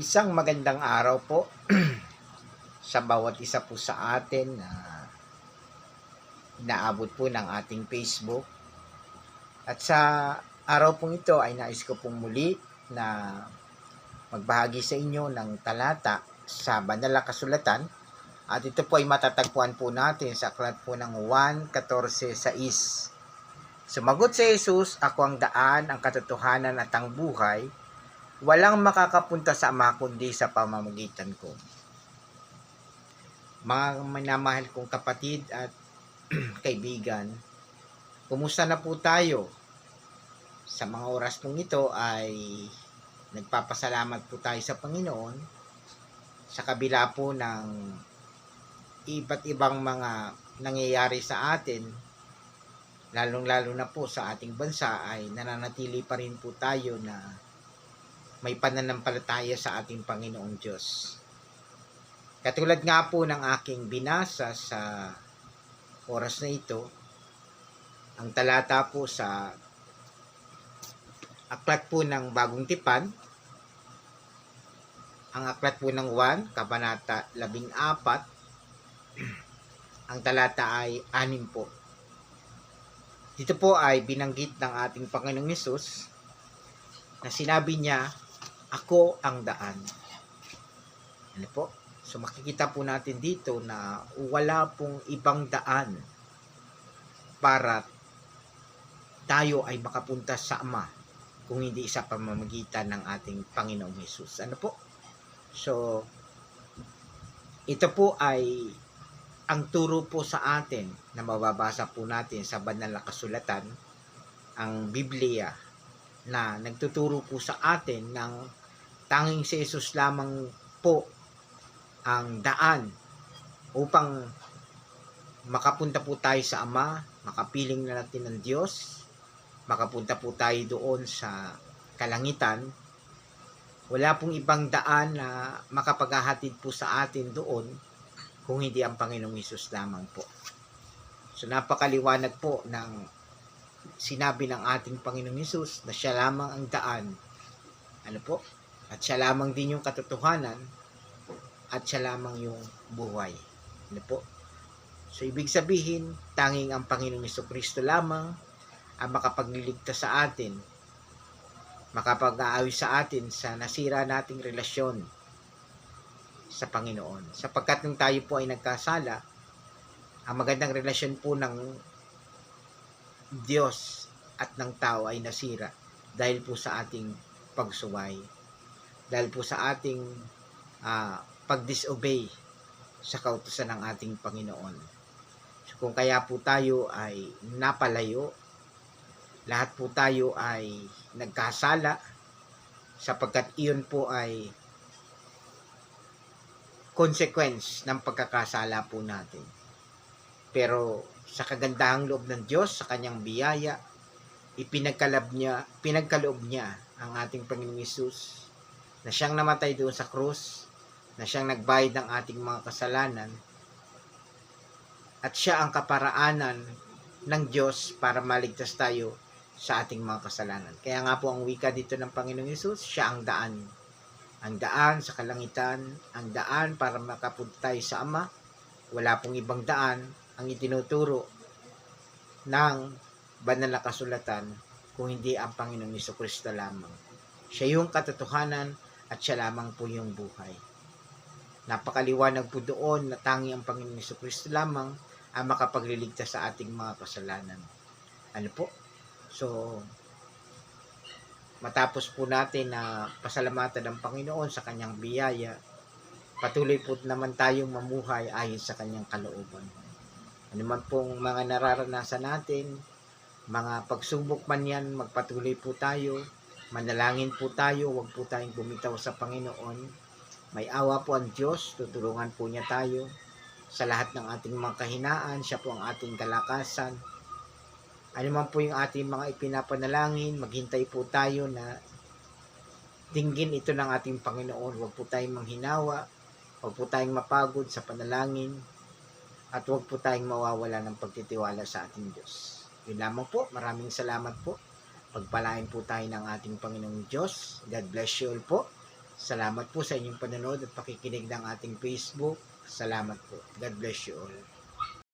Isang magandang araw po sa bawat isa po sa atin na inaabot po ng ating Facebook. At sa araw pong ito ay nais ko pong muli na magbahagi sa inyo ng talata sa banal na kasulatan. At ito po ay matatagpuan po natin sa aklat po ng 1:14-6. Sumagot si Jesus, "Ako ang daan, ang katotohanan at ang buhay. Walang makakapunta sa Ama kundi sa pamamagitan ko." Mga minamahal kong kapatid at kaibigan, kumusta na po tayo? Sa mga oras pong ito ay nagpapasalamat po tayo sa Panginoon sa kabila po ng iba't ibang mga nangyayari sa atin, lalong-lalo na po sa ating bansa, ay nananatili pa rin po tayo na may pananampalataya sa ating Panginoong Diyos. Katulad nga po ng aking binasa sa oras na ito, ang talata po sa aklat po ng Bagong Tipan, ang aklat po ng 1, Kabanata 14, ang talata ay 6 po. Dito po ay binanggit ng ating Panginoong Hesus na sinabi niya, "Ako ang daan." Ano po? So makikita po natin dito na wala pong ibang daan para tayo ay makapunta sa Ama kung hindi sa pamamagitan ng ating Panginoong Hesus. Ano po? So ito po ay ang turo po sa atin na mababasa po natin sa banal na kasulatan, ang Biblia, na nagtuturo po sa atin ng tanging si Jesus lamang po ang daan upang makapunta po tayo sa Ama, makapiling na natin ng Diyos, makapunta po tayo doon sa kalangitan. Wala pong ibang daan na makapaghahatid po sa atin doon kung hindi ang Panginoong Hesus lamang po. So napakaliwanag po ng sinabi ng ating Panginoong Hesus na siya lamang ang daan. Ano po? At siya lamang din yung katotohanan at siya lamang yung buhay. Ano po? So ibig sabihin, tanging ang Panginoong Hesukristo lamang ang makapagliligtas sa atin, makapag-aayos sa atin sa nasira nating relasyon sa Panginoon. Sapagkat nung tayo po ay nagkasala, ang magandang relasyon po ng Diyos at ng tao ay nasira dahil po sa ating pagsuway, dahil po sa ating pag-disobey sa kautusan ng ating Panginoon. So kung kaya po tayo ay napalayo, lahat po tayo ay nagkasala, sapagkat iyon po ay consequence ng pagkakasala po natin. Pero sa kagandahang loob ng Diyos, sa kanyang biyaya, pinagkaloob niya ang ating Panginoong Hesus na siyang namatay doon sa krus, na siyang nagbayad ng ating mga kasalanan, at siya ang kaparaanan ng Diyos para maligtas tayo sa ating mga kasalanan. Kaya nga po ang wika dito ng Panginoong Hesus, siya ang daan. Ang daan sa kalangitan, ang daan para makapunta tayo sa Ama. Wala pong ibang daan ang itinuturo ng banal na kasulatan kung hindi ang Panginoong Hesukristo lamang. Siya yung katotohanan at siya lamang po yung buhay. Napakaliwanag po doon na tangi ang Panginoong Hesukristo lamang ang makapagliligtas sa ating mga kasalanan. Ano po? So, matapos po natin na pasalamatan ng Panginoon sa kanyang biyaya, patuloy po naman tayong mamuhay ayon sa kanyang kalooban. Ano man pong mga nararanasan natin, mga pagsubok man yan, magpatuloy po tayo, manalangin po tayo, huwag po tayong bumitaw sa Panginoon. May awa po ang Diyos, tutulungan po niya tayo sa lahat ng ating mga kahinaan. Siya po ang ating kalakasan. Ano man po yung ating mga ipinapanalangin, maghintay po tayo na dinggin ito ng ating Panginoon. Huwag po tayong manghinawa, huwag po tayong mapagod sa panalangin, at huwag po tayong mawawala ng pagtitiwala sa ating Diyos. Yun lamang po. Maraming salamat po. Pagpalain po tayo ng ating Panginoong Diyos. God bless you all po. Salamat po sa inyong panonood at pakikinig ng ating Facebook. Salamat po. God bless you all.